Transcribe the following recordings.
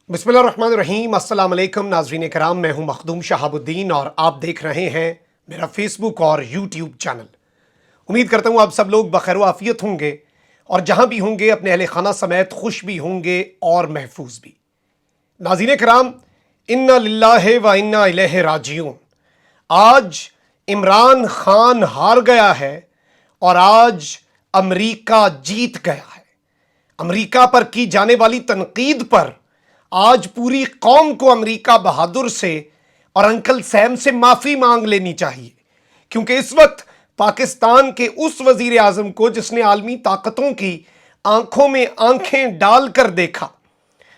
बिस्मिल्लाहिर्रहमानिर्रहीम। अस्सलाम वालेकुम नाज़रीन कराम, मैं हूं मखदूम शहाबुद्दीन और आप देख रहे हैं मेरा फेसबुक और यूट्यूब चैनल। उम्मीद करता हूं आप सब लोग बखैर आफियत होंगे और जहां भी होंगे अपने अहले खाना समेत खुश भी होंगे और महफूज भी। नाज़रीन कराम, इन्ना लिल्लाहि व इन्ना इलैहि राजिऊन। आज इमरान खान हार गया है और आज अमेरिका जीत गया है। अमेरिका पर की जाने वाली तनकीद पर आज पूरी कौम को अमेरिका बहादुर से और अंकल सैम से माफी मांग लेनी चाहिए, क्योंकि इस वक्त पाकिस्तान के उस वजीर आजम को जिसने आलमी ताकतों की आंखों में आंखें डालकर देखा,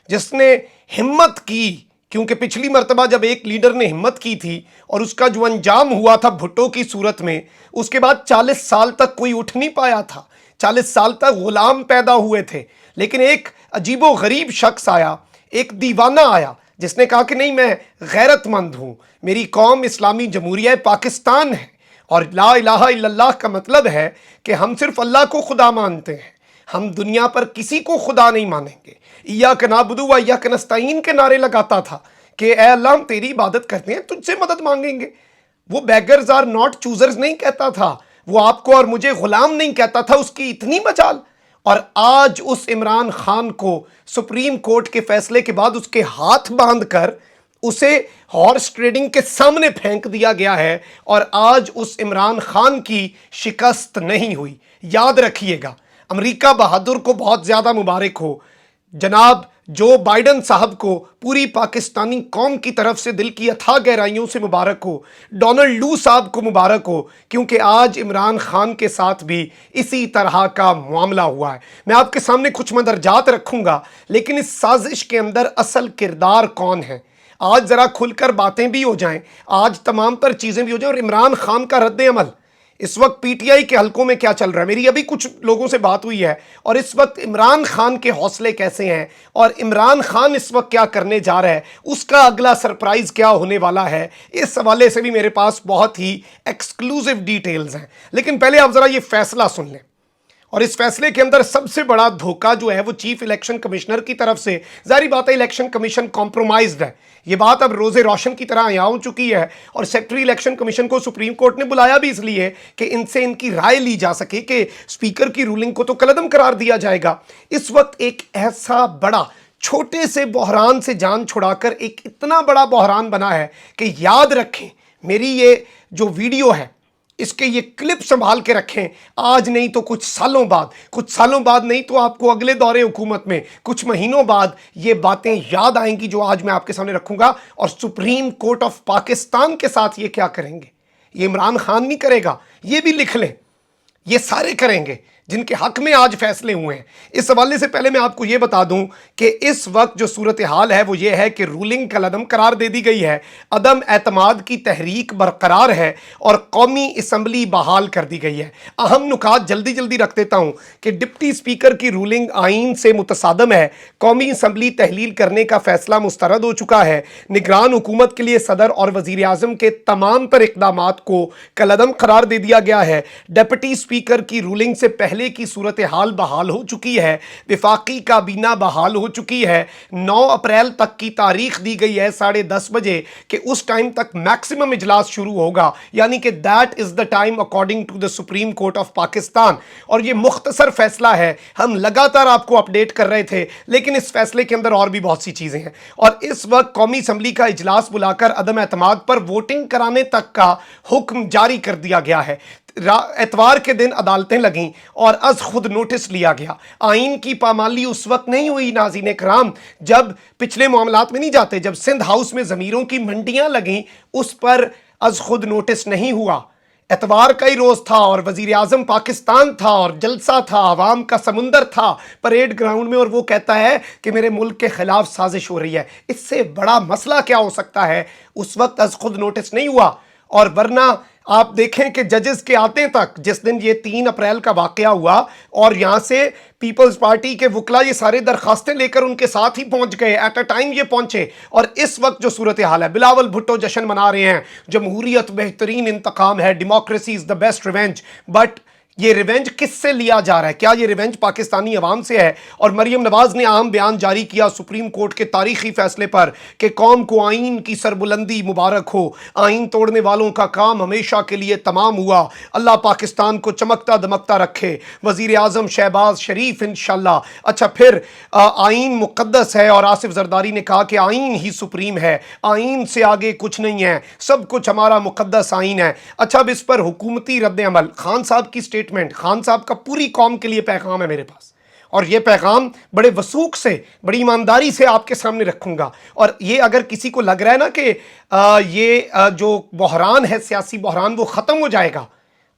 जिसने हिम्मत की, क्योंकि पिछली मर्तबा जब एक लीडर ने हिम्मत की थी और उसका जो अंजाम हुआ था भुट्टो की सूरत में, उसके बाद 40 साल तक कोई उठ नहीं पाया था। 40 साल तक गुलाम पैदा हुए थे, लेकिन एक अजीबो गरीब शख्स आया, एक दीवाना आया, जिसने कहा कि नहीं, मैं गैरतमंद हूं, मेरी कौम इस्लामी जमहूरिया पाकिस्तान है और ला इलाहा इल्लल्लाह का मतलब है कि हम सिर्फ अल्लाह को खुदा मानते हैं, हम दुनिया पर किसी को खुदा नहीं मानेंगे। इय्याक नअबुदु व इय्याक नस्तईन के नारे लगाता था कि ए अल्लाह, हम तेरी इबादत करते हैं, तुझसे मदद मांगेंगे। वो बेगर्स आर नॉट चूजर्स नहीं कहता था, वो आपको और मुझे गुलाम नहीं कहता था। उसकी इतनी मजाल। और आज उस इमरान खान को सुप्रीम कोर्ट के फैसले के बाद उसके हाथ बांधकर उसे हॉर्स ट्रेडिंग के सामने फेंक दिया गया है और आज उस इमरान खान की शिकस्त नहीं हुई। याद रखिएगा, अमेरिका बहादुर को बहुत ज्यादा मुबारक हो, जनाब जो बाइडन साहब को पूरी पाकिस्तानी कौम की तरफ से दिल की अथाह गहराइयों से मुबारक हो, डोनाल्ड लू साहब को मुबारक हो, क्योंकि आज इमरान खान के साथ भी इसी तरह का मामला हुआ है। मैं आपके सामने कुछ मदरजात रखूंगा, लेकिन इस साजिश के अंदर असल किरदार कौन है, आज जरा खुलकर बातें भी हो जाएं, आज तमाम तर चीजें भी हो जाएं। और इमरान खान का रद्द अमल इस वक्त पीटीआई के हलकों में क्या चल रहा है, मेरी अभी कुछ लोगों से बात हुई है, और इस वक्त इमरान खान के हौसले कैसे हैं और इमरान खान इस वक्त क्या करने जा रहा है, उसका अगला सरप्राइज क्या होने वाला है, इस हवाले से भी मेरे पास बहुत ही एक्सक्लूसिव डिटेल्स हैं। लेकिन पहले आप जरा ये फैसला सुन लें। और इस फैसले के अंदर सबसे बड़ा धोखा जो है वो चीफ इलेक्शन कमिश्नर की तरफ से, जारी बात है इलेक्शन कमीशन कॉम्प्रोमाइज्ड है, ये बात अब रोजे रोशन की तरह यहाँ हो चुकी है। और सेक्रेटरी इलेक्शन कमीशन को सुप्रीम कोर्ट ने बुलाया भी इसलिए कि इनसे इनकी राय ली जा सके कि स्पीकर की रूलिंग को तो कलअदम करार दिया जाएगा। इस वक्त एक ऐसा बड़ा, छोटे से बहरान से जान छुड़ाकर एक इतना बड़ा बहरान बना है कि याद रखें, मेरी ये जो वीडियो है इसके ये क्लिप संभाल के रखें। आज नहीं तो कुछ सालों बाद, कुछ सालों बाद नहीं तो आपको अगले दौरे हुकूमत में कुछ महीनों बाद ये बातें याद आएंगी जो आज मैं आपके सामने रखूंगा। और सुप्रीम कोर्ट ऑफ पाकिस्तान के साथ ये क्या करेंगे, ये इमरान खान नहीं करेगा, ये भी लिख लें, ये सारे करेंगे जिनके हक में आज फैसले हुए हैं। इस हवाले से पहले मैं आपको यह बता दूं कि इस वक्त जो सूरत हाल है वो ये है कि रूलिंग कलअदम करार दे दी गई है, अदम एतमाद की तहरीक बरकरार है और कौमी असम्बली बहाल कर दी गई है। अहम नुकात जल्दी जल्दी रख देता हूं कि डिप्टी स्पीकर की रूलिंग आइन से मुतसादम है, कौमी असम्बली तहलील करने का फैसला मुस्तरद हो चुका है, निगरान हुकूमत के लिए सदर और वजीर आजम के तमाम पर इकदाम को कलअदम करार दे दिया गया है, डिप्टी स्पीकर की रूलिंग से पहले की सूरत हाल बहाल हो चुकी है, विफाकी काबीना बहाल हो चुकी है, 9 अप्रैल तक की तारीख दी गई है 10:30 बजे कि उस टाइम तक मैक्सिमम इजलास शुरू होगा, यानी कि that is the time according to the Supreme Court of Pakistan. और ये मुख्तसर फैसला है, हम लगातार आपको अपडेट कर रहे थे, लेकिन इस फैसले के अंदर और भी बहुत सी चीजें हैं। और इस वक्त कौमी असम्बली का इजलास बुलाकर अदम एतमाद पर वोटिंग कराने तक का हुक्म जारी कर दिया गया है। एतवार के दिन अदालतें लगीं और अज खुद नोटिस लिया गया। आइन की पामाली उस वक्त नहीं हुई नाज़रीन कराम जब पिछले मामलात में नहीं जाते, जब सिंध हाउस में ज़मीरों की मंडियां लगीं उस पर अज खुद नोटिस नहीं हुआ। एतवार का ही रोज़ था और वज़ीर आज़म पाकिस्तान था और जलसा था, आवाम का समुंदर था परेड ग्राउंड में, और वो कहता है कि मेरे मुल्क के खिलाफ साजिश हो रही है। इससे बड़ा मसला क्या हो सकता है? उस वक्त अज खुद नोटिस नहीं हुआ। और वरना आप देखें कि जजेस के आते तक, जिस दिन ये 3 अप्रैल का वाकया हुआ और यहाँ से पीपल्स पार्टी के वकला ये सारे दरखास्तें लेकर उनके साथ ही पहुंच गए, एट अ टाइम ये पहुंचे। और इस वक्त जो सूरत हाल है, बिलावल भुट्टो जश्न मना रहे हैं, जमहूरियत बेहतरीन इंतकाम है, democracy is the best revenge, but ये रिवेंज किससे लिया जा रहा है? क्या ये रिवेंज पाकिस्तानी अवाम से है? और मरियम नवाज ने अहम बयान जारी किया सुप्रीम कोर्ट के तारीखी फैसले पर कि कौम को आइन की सरबुलंदी मुबारक हो, आइन तोड़ने वालों का काम हमेशा के लिए तमाम हुआ, अल्लाह पाकिस्तान को चमकता दमकता रखे, वजीर आजम शहबाज शरीफ इंशाल्लाह। अच्छा, फिर आइन मुकद्दस है और आसिफ जरदारी ने कहा कि आइन ही सुप्रीम है, आइन से आगे कुछ नहीं है, सब कुछ हमारा मुकद्दस आइन है। अच्छा, अब इस पर हुकूमती रद्द अमल, खान साहब की स्टेटमेंट, खान साहब का पूरी कौम के लिए पैगाम है मेरे पास, और ये पैगाम बड़े वसूख से, बड़ी ईमानदारी से आपके सामने रखूंगा। और ये अगर किसी को लग रहा है ना कि जो बहरान है, सियासी बहरान, वो ख़त्म हो जाएगा,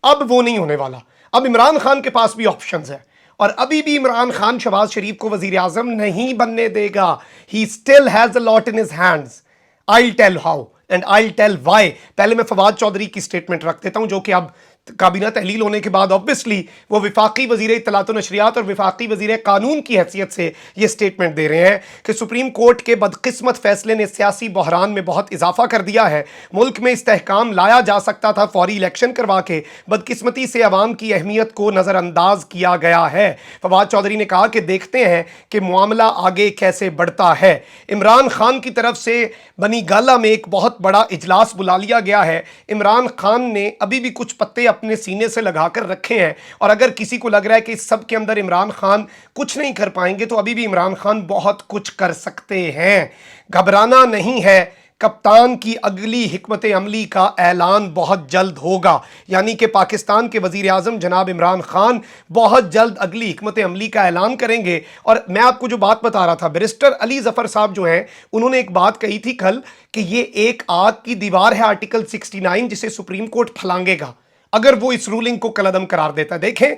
अब वो नहीं होने वाला। अब इमरान खान के पास भी ऑप्शंस है, और अभी भी इमरान खान शहबाज शरीफ को वजीर आजम नहीं बनने देगा। He still has a lot in his hands. I tell how and I tell why. पहले मैं फवाद चौधरी की स्टेटमेंट रख देता हूं, जो कि अब काबीना तहलील होने के बाद ऑब्वियसली वो विफाकी वजीर इत्तलात व नशरियात और विफाकी वजीर कानून की हैसियत से ये स्टेटमेंट दे रहे हैं कि सुप्रीम कोर्ट के बदकिस्मत फैसले ने सियासी बहरान में बहुत इजाफा कर दिया है। मुल्क में इस्तेहकाम लाया जा सकता था, फौरी इलेक्शन करवा के बदकिस्मती से अवाम की अहमियत को नज़रअंदाज किया गया है। फवाद चौधरी ने कहा कि देखते हैं कि मामला आगे कैसे बढ़ता है। इमरान खान की तरफ से बनी गाला में एक बहुत बड़ा इजलास बुला लिया गया है। इमरान खान ने अभी भी कुछ पत्ते अपने सीने से लगाकर रखे हैं, और अगर किसी को लग रहा है कि इस सब के अंदर इमरान खान कुछ नहीं कर पाएंगे, तो अभी भी इमरान खान बहुत कुछ कर सकते हैं। घबराना नहीं है, कप्तान की अगली हिकमत अमली का ऐलान बहुत जल्द होगा। यानी कि पाकिस्तान के वजीर आजम जनाब इमरान खान बहुत जल्द अगली हिकमत अमली का ऐलान करेंगे। और मैं आपको जो बात बता रहा था, बैरिस्टर अली जफर साहब जो हैं, उन्होंने एक बात कही थी कल कि ये एक आग की दीवार है आर्टिकल 69, जिसे सुप्रीम कोर्ट फलांगेगा अगर वो इस रूलिंग को कलअदम करार देता है। देखें,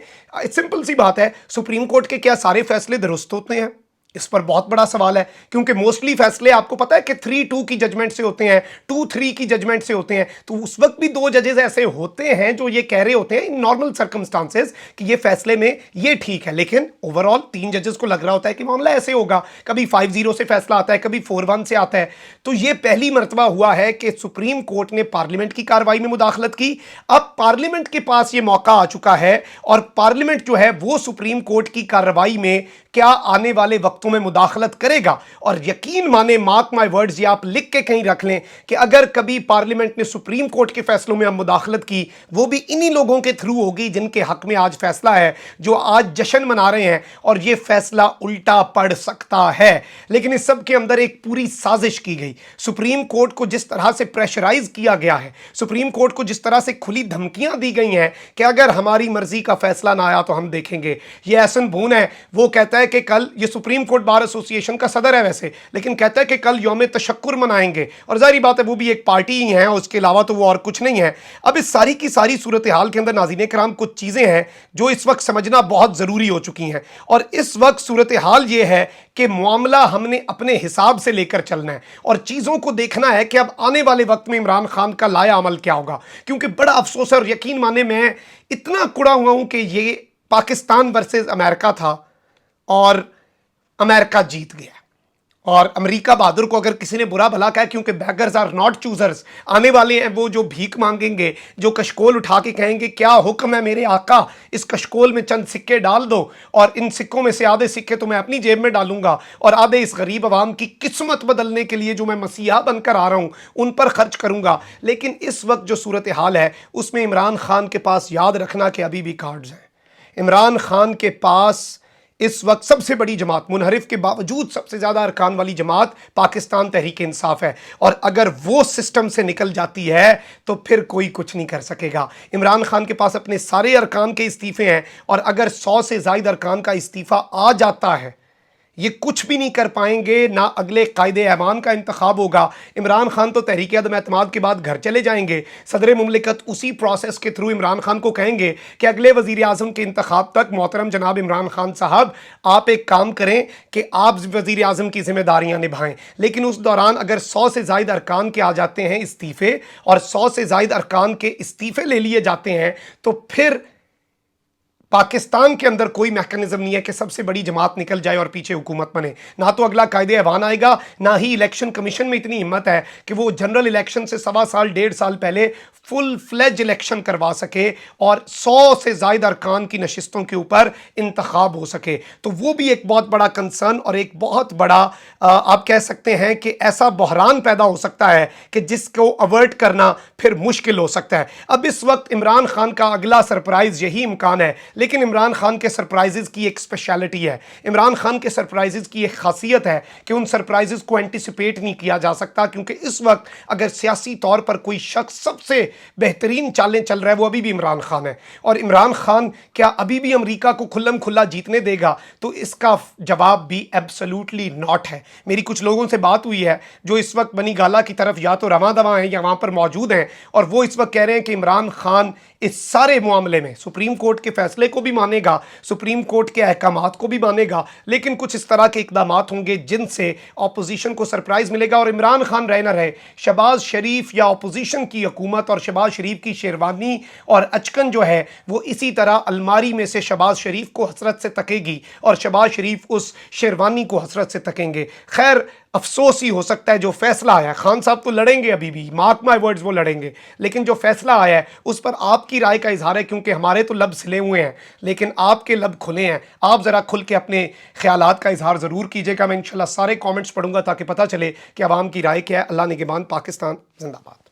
सिंपल सी बात है, सुप्रीम कोर्ट के क्या सारे फैसले दुरुस्त होते हैं? इस पर बहुत बड़ा सवाल है, क्योंकि मोस्टली फैसले आपको पता है कि 3-2 की जजमेंट से होते हैं, 2-3 की जजमेंट से होते हैं। तो उस वक्त भी 2 जजेस ऐसे होते हैं जो ये कह रहे होते हैं इन नॉर्मल सर्कमस्टांसेस कि ये फैसले में ये ठीक है, लेकिन ओवरऑल 3 जजेस को लग रहा होता है कि मामला ऐसे होगा। कभी 5-0 से फैसला आता है, कभी 4-1 से आता है। तो ये पहली मरतबा हुआ है कि सुप्रीम कोर्ट ने पार्लियामेंट की कार्रवाई में मुदाखलत की। अब पार्लियामेंट के पास ये मौका आ चुका है, और पार्लियामेंट जो है वो सुप्रीम कोर्ट की कार्रवाई में क्या आने वाले वक्तों में मुदाखलत करेगा। और यकीन माने, मार्क माय वर्ड्स, ये आप लिख के कहीं रख लें कि अगर कभी पार्लियामेंट ने सुप्रीम कोर्ट के फैसलों में अब मुदाखलत की, वो भी इन्हीं लोगों के थ्रू होगी जिनके हक में आज फैसला है, जो आज जश्न मना रहे हैं, और ये फैसला उल्टा पड़ सकता है। लेकिन इस सब के अंदर एक पूरी साजिश की गई। सुप्रीम कोर्ट को जिस तरह से प्रेशराइज किया गया है, सुप्रीम कोर्ट को जिस तरह से खुली धमकियां दी गई हैं कि अगर हमारी मर्जी का फैसला ना आया तो हम देखेंगे। ये एहसन बून है, वो कहता है कि कल, ये सुप्रीम कोर्ट बार एसोसिएशन का सदर है वैसे, लेकिन कहता है कि कल यौम तशक्कुर मनाएंगे, और जाहिर बात है वो भी एक पार्टी ही है, उसके अलावा तो वो और कुछ नहीं है। अब इस सारी की सारी सूरत हाल के अंदर नाज़रीन कराम, कुछ चीज़ें हैं जो इस वक्त समझना बहुत ज़रूरी हो चुकी हैं। और इस वक्त सूरत हाल ये है कि मामला हमने अपने हिसाब से लेकर चलना है, और चीज़ों को देखना है कि अब आने वाले वक्त में इमरान खान का लाया अमल क्या होगा। क्योंकि बड़ा अफसोस है, और यकीन माने मैं इतना कुड़ा हुआ हूँ कि ये पाकिस्तान वर्सेस अमेरिका था और अमेरिका जीत गया, और अमेरिका बहादुर को अगर किसी ने बुरा भला कहा, क्योंकि बैगर्स आर नॉट चूजर्स, आने वाले हैं वो जो भीख मांगेंगे, जो कशकोल उठा के कहेंगे क्या हुक्म है मेरे आका, इस कशकोल में चंद सिक्के डाल दो, और इन सिक्कों में से आधे सिक्के तो मैं अपनी जेब में डालूंगा, और आधे इस गरीब आवाम की किस्मत बदलने के लिए जो मैं मसीहा बनकर आ रहा हूं उन पर खर्च करूंगा। लेकिन इस वक्त जो सूरत हाल है उसमें इमरान खान के पास, याद रखना कि अभी भी कार्ड्स हैं। इमरान खान के पास इस वक्त सबसे बड़ी जमात, मुनहरिफ के बावजूद सबसे ज़्यादा अरकान वाली जमात पाकिस्तान तहरीक इंसाफ है, और अगर वो सिस्टम से निकल जाती है तो फिर कोई कुछ नहीं कर सकेगा। इमरान खान के पास अपने सारे अरकान के इस्तीफ़े हैं, और अगर 100 से ज़ायद अरकान का इस्तीफ़ा आ जाता है, ये कुछ भी नहीं कर पाएंगे, ना अगले कायदे ऐवान का इंतखाब होगा। इमरान खान तो तहरीक अदम एतमाद के बाद घर चले जाएंगे। सदर मुमलिकत उसी प्रोसेस के थ्रू इमरान खान को कहेंगे कि अगले वज़ीर आज़म के इंतखाब तक मोहतरम जनाब इमरान खान साहब, आप एक काम करें कि आप वज़ीर आज़म की जिम्मेदारियां निभाएं। लेकिन उस दौरान अगर 100 से ज़ायद अरकान के आ जाते हैं इस्तीफ़े, और 100 से ज़ायद अरकान के इस्तीफ़े ले लिए जाते हैं, तो फिर पाकिस्तान के अंदर कोई मैकेनिज्म नहीं है कि सबसे बड़ी जमात निकल जाए और पीछे हुकूमत बने। ना तो अगला कायदे ऐवान आएगा, ना ही इलेक्शन कमीशन में इतनी हिम्मत है कि वो जनरल इलेक्शन से 1.25 1.5 साल पहले फुल फ्लेज इलेक्शन करवा सके और 100 से ज़ायद अरकान की नशिस्तों के ऊपर इंतखाब हो सके। तो वो भी एक बहुत बड़ा कंसर्न और एक बहुत बड़ा आप कह सकते हैं कि ऐसा बहरान पैदा हो सकता है कि जिसको अवर्ट करना फिर मुश्किल हो सकता है। अब इस वक्त इमरान खान का अगला सरप्राइज यही इम्कान है, लेकिन इमरान खान के सरप्राइजेस की एक स्पेशलिटी है। इमरान खान के सरप्राइजेस की एक खासियत है कि उन सरप्राइजेस को एंटिसिपेट नहीं किया जा सकता, क्योंकि इस वक्त अगर सियासी तौर पर कोई शख्स सबसे बेहतरीन चालें चल रहा है वो अभी भी इमरान खान है। और इमरान खान क्या अभी भी अमेरिका को खुल्लम खुल्ला जीतने देगा? तो इसका जवाब भी एब्सोल्युटली नॉट है। मेरी कुछ लोगों से बात हुई है जो इस वक्त बनी गाला की तरफ या तो रवां दवा हैं या वहां पर मौजूद हैं, और वो इस वक्त कह रहे हैं कि इमरान खान इस सारे मामले में सुप्रीम कोर्ट के फैसले को भी मानेगा, सुप्रीम कोर्ट के अहकामात को भी मानेगा, लेकिन कुछ इस तरह के इकदाम होंगे जिनसे अपोजिशन को सरप्राइज मिलेगा। और इमरान खान रहे ना रहे, शहबाज शरीफ या अपोजिशन की हुकूमत और शहबाज शरीफ की शेरवानी और अचकन जो है वो इसी तरह अलमारी में से शहबाज शरीफ को हसरत से तकेगी और शहबाज शरीफ उस शेरवानी को हसरत से तकेंगे। खैर, अफसोस ही हो सकता है जो फैसला आया है, खान साहब तो लड़ेंगे अभी भी, मार्क माय वर्ड्स वो लड़ेंगे, लेकिन जो फैसला आया है उस पर आपकी राय का इजहार है, क्योंकि हमारे तो लब सिले हुए हैं लेकिन आपके लब खुले हैं। आप ज़रा खुल के अपने ख्यालात का इजहार ज़रूर कीजिएगा। मैं इंशाल्लाह सारे कमेंट्स पढ़ूंगा ताकि पता चले कि आवाम की राय क्या है। अल्लाह निगहबान। पाकिस्तान जिंदाबाद।